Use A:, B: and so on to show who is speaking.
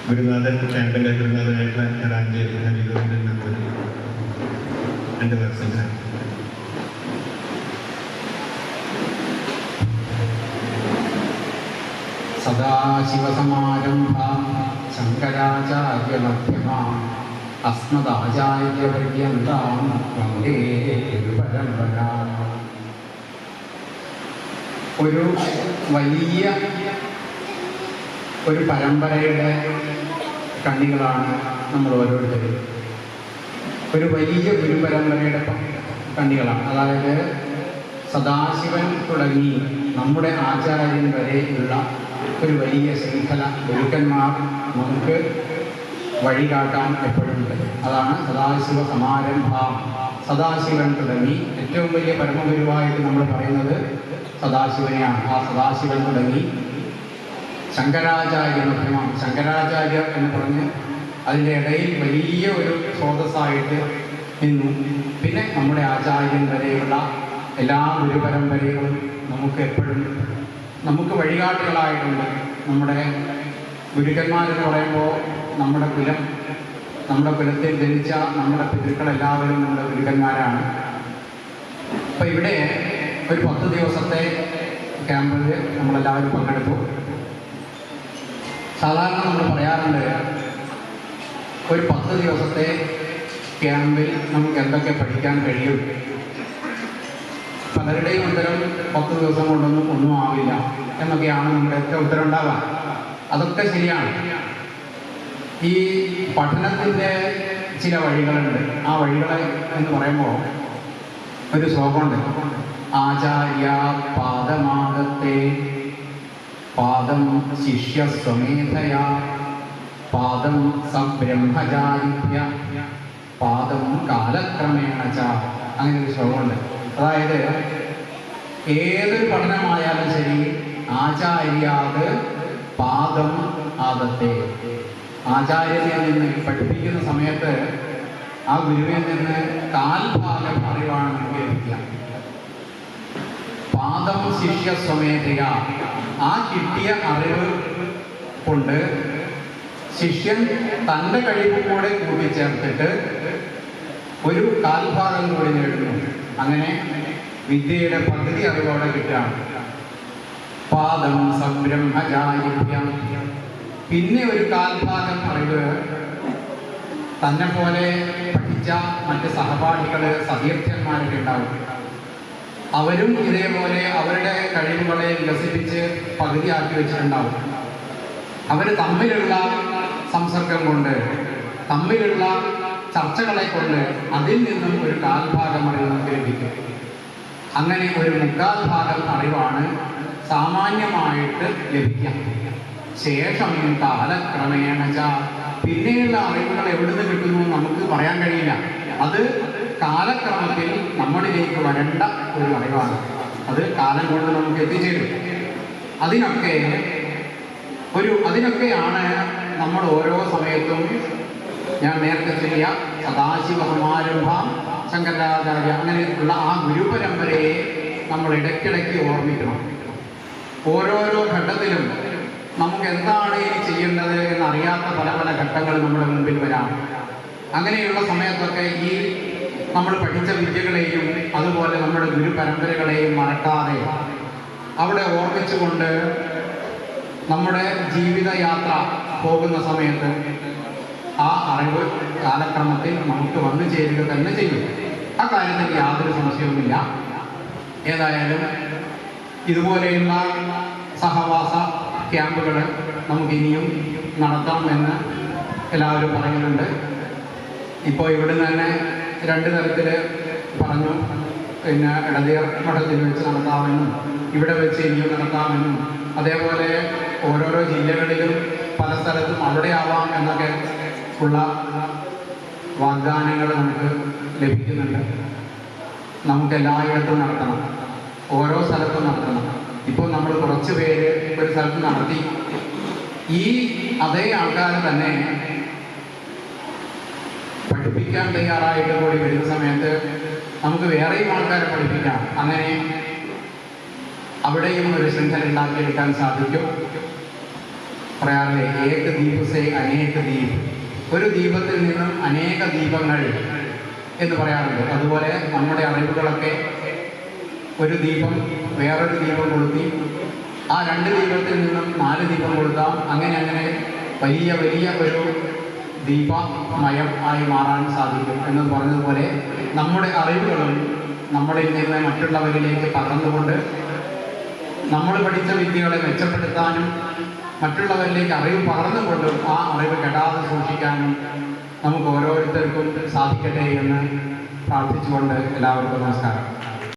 A: ഗുരുനാഥൻ ക്യാമ്പിൻ്റെ ഗുരുനാഥനായിട്ടുള്ള എടാഞ്ചേരി ഹബീബിൻ്റെ നമ്പർ 2 വർഷത്തിലാണ്.
B: സദാശിവസമാരംഭാം ശങ്കരാചാര്യമധ്യമാം അസ്മദാചാര്യപര്യന്താം വന്ദേ ഗുരുപരമ്പരാം. ഒരു വലിയ ഒരു പരമ്പരയുടെ കണ്ണികളാണ് നമ്മൾ ഓരോരുത്തരും. ഒരു വലിയ ഗുരുപരമ്പരയുടെ കണ്ണികളാണ്. അതായത് സദാശിവൻ തുടങ്ങി നമ്മുടെ ആചാര്യൻ വരെയുള്ള ഒരു വലിയ ശൃംഖല ഗുരുക്കന്മാർ നമുക്ക് വഴികാട്ടാൻ എപ്പോഴുണ്ട്. അതാണ് സദാശിവ സമാരംഭം. സദാശിവൻ തുടങ്ങി ഏറ്റവും വലിയ പരമഗുരുവായിട്ട് നമ്മൾ പറയുന്നത് സദാശിവനെയാണ്. ആ സദാശിവൻ തുടങ്ങി ശങ്കരാചാര്യ മധ്യമാണ്. ശങ്കരാചാര്യർ എന്ന് പറഞ്ഞ് അതിൻ്റെ ഇടയിൽ വലിയ ഒരു സ്രോതസ്സായിട്ട് നിന്നു. പിന്നെ നമ്മുടെ ആചാര്യൻ വരെയുള്ള എല്ലാ ഗുരുപരമ്പരകളും നമുക്ക് എപ്പോഴും നമുക്ക് വഴികാട്ടികളായിട്ടുണ്ട്. നമ്മുടെ ഗുരുക്കന്മാരെന്ന് പറയുമ്പോൾ നമ്മുടെ കുലത്തിൽ ജനിച്ച നമ്മുടെ പിതൃക്കളെല്ലാവരും നമ്മുടെ ഗുരുക്കന്മാരാണ്. അപ്പം ഇവിടെ ഒരു 10 ദിവസത്തെ ക്യാമ്പിൽ നമ്മളെല്ലാവരും പങ്കെടുത്തു. സാധാരണ നമ്മൾ പറയാറുണ്ട്, ഒരു 10 ദിവസത്തെ ക്യാമ്പിൽ നമുക്ക് എന്തൊക്കെ പഠിക്കാൻ കഴിയും. പലരുടെയും ഉത്തരം 10 ദിവസം കൊണ്ടൊന്നും ഒന്നും ആവില്ല എന്നൊക്കെയാണ് നമ്മുടെയൊക്കെ ഉത്തരം ഉണ്ടാവുക. അതൊക്കെ ശരിയാണ്. ഈ പഠനത്തിൻ്റെ ചില വഴികളുണ്ട്. ആ വഴികളെ എന്ന് പറയുമ്പോൾ ഒരു ശ്ലോകമുണ്ട്. ആചാര്യ പാദമാദത്തെ പാദം ശിഷ്യ സ്വമേധയ പാദം സബ്രഹ്മചാരിഭ്യ പാദം കാലക്രമേണ ച. അങ്ങനെ ഒരു ശ്ലോകമുണ്ട്. അതായത് ഏതൊരു പഠനമായാലും ശരി, ആചാര്യാത് പാദം ആദത്തെ. ആചാര്യനിൽ നിന്ന് പഠിപ്പിക്കുന്ന സമയത്ത് ആ ഗുരുവിൽ നിന്ന് കാൽഭാഗം അറിവാണ് നമുക്ക് ലഭിക്കുക. പാദം ശിഷ്യ സ്വമേധയ. ആ കിട്ടിയ അറിവ് കൊണ്ട് ശിഷ്യൻ തൻ്റെ കഴിവ് കൂടെ കൂട്ടിച്ചേർത്തിട്ട് ഒരു കാൽഭാഗം കൂടി നേടുന്നു. അങ്ങനെ വിദ്യയുടെ പകുതി അറിവോടെ കിട്ടുകയാണ്. പാദം സബ്രഹ്മചാരിഭ്യം. പിന്നെ ഒരു കാൽഭാഗം അറിവ് തന്നെ പോലെ പഠിച്ച മറ്റ് സഹപാഠികൾ സതീർത്ഥ്യന്മാരൊക്കെ ഉണ്ടാവും. അവരും ഇതേപോലെ അവരുടെ കഴിവുകളെ വികസിപ്പിച്ച് പകുതിയാക്കി വെച്ചിട്ടുണ്ടാവും. അവർ തമ്മിലുള്ള സംസർഗം കൊണ്ട്, തമ്മിലുള്ള ചർച്ചകളെ കൊണ്ട് അതിൽ നിന്നും ഒരു കാൽഭാഗം അറിവ് നമുക്ക് ലഭിക്കും. അങ്ങനെ ഒരു 3/4 ഭാഗം അറിവാണ് സാമാന്യമായിട്ട് ലഭിക്കുക. ശേഷം കാലക്രമേണ പിന്നെയുള്ള അറിവുകൾ എവിടുന്ന് കിട്ടുന്നു നമുക്ക് പറയാൻ കഴിയില്ല. അത് കാലക്രമത്തിൽ നമ്മളിലേക്ക് വരേണ്ട ഒരു അറിവാണ്. അത് കാലം കൊണ്ട് നമുക്ക് എത്തിച്ചേരും. അതിനൊക്കെയാണ് നമ്മൾ ഓരോ സമയത്തും ഞാൻ നേരത്തെ ചെറിയ സദാശിവ സമാരംഭം ശങ്കരാചാര്യ അങ്ങനെയുള്ള ആ ഗുരുപരമ്പരയെ നമ്മൾ ഇടയ്ക്കിടയ്ക്ക് ഓർമ്മിക്കണം. ഓരോരോ ഘട്ടത്തിലും നമുക്ക് എന്താണ് ഇനി ചെയ്യേണ്ടത് എന്നറിയാത്ത പല പല ഘട്ടങ്ങൾ നമ്മുടെ മുമ്പിൽ വരാം. അങ്ങനെയുള്ള സമയത്തൊക്കെ ഈ നമ്മൾ പഠിച്ച വിദ്യകളെയും അതുപോലെ നമ്മുടെ ഗുരുപരമ്പരകളെയും മറക്കാതെ അവിടെ ഓർമ്മിച്ചുകൊണ്ട് നമ്മുടെ ജീവിതയാത്ര പോകുന്ന സമയത്ത് ആ അറിവ് കാലക്രമത്തിൽ നമുക്ക് വന്നു ചേരുക തന്നെ ചെയ്യും. ആ കാര്യത്തിൽ യാതൊരു സംശയവുമില്ല. ഏതായാലും ഇതുപോലെയുള്ള സഹവാസ ക്യാമ്പുകൾ നമുക്കിനിയും നടത്തണമെന്ന് എല്ലാവരും പറയുന്നുണ്ട്. ഇപ്പോൾ ഇവിടുന്ന് തന്നെ 2 തരത്തിൽ പറഞ്ഞു. പിന്നെ ഇടതീർ മഠത്തിൽ വെച്ച് നടത്താമെന്നും ഇവിടെ വെച്ച് ഇനിയും നടത്താമെന്നും, അതേപോലെ ഓരോരോ ജില്ലകളിലും പല സ്ഥലത്തും അവിടെ ആവാം എന്നൊക്കെ ഉള്ള വാഗ്ദാനങ്ങൾ നമുക്ക് ലഭിക്കുന്നുണ്ട്. നമുക്ക് എല്ലായിടത്തും നടത്തണം, ഓരോ സ്ഥലത്തും നടത്തണം. ഇപ്പോൾ നമ്മൾ കുറച്ച് പേര് ഒരു സ്ഥലത്ത് നടത്തി. ഈ അതേ ആൾക്കാർ തന്നെ പഠിപ്പിക്കാൻ തയ്യാറായിട്ട് കൂടി വരുന്ന സമയത്ത് നമുക്ക് വേറെയും ആൾക്കാരെ പഠിപ്പിക്കാം. അങ്ങനെ അവിടെയും ഒരു ശൃംഖല ഉണ്ടാക്കിയെടുക്കാൻ സാധിക്കും. പറയാറില്ലേ, ഏക ദീപ് സേ അനേക ദീപ്, ഒരു ദീപത്തിൽ നിന്നും അനേക ദീപങ്ങൾ എന്ന് പറയാറുണ്ട്. അതുപോലെ നമ്മുടെ അറിവുകളൊക്കെ ഒരു ദീപം വേറൊരു ദീപം കൊളുത്തി, ആ 2 ദീപത്തിൽ നിന്നും 4 ദീപം കൊളുത്താം. അങ്ങനെ വലിയ വലിയ ഒരു ദീപമയം ആയി മാറാൻ സാധിക്കും എന്നത് പറഞ്ഞതുപോലെ നമ്മുടെ അറിവുകളും നമ്മളിൽ നിന്ന് മറ്റുള്ളവരിലേക്ക് പകർന്നുകൊണ്ട് നമ്മൾ പഠിച്ച വിദ്യകളെ മെച്ചപ്പെടുത്താനും മറ്റുള്ളവരിലേക്ക് അറിവ് പകർന്നുകൊണ്ടും ആ അറിവ് കെടാതെ സൂക്ഷിക്കാനും നമുക്ക് ഓരോരുത്തർക്കും സാധിക്കട്ടെ എന്ന് പ്രാർത്ഥിച്ചുകൊണ്ട് എല്ലാവർക്കും നമസ്കാരം.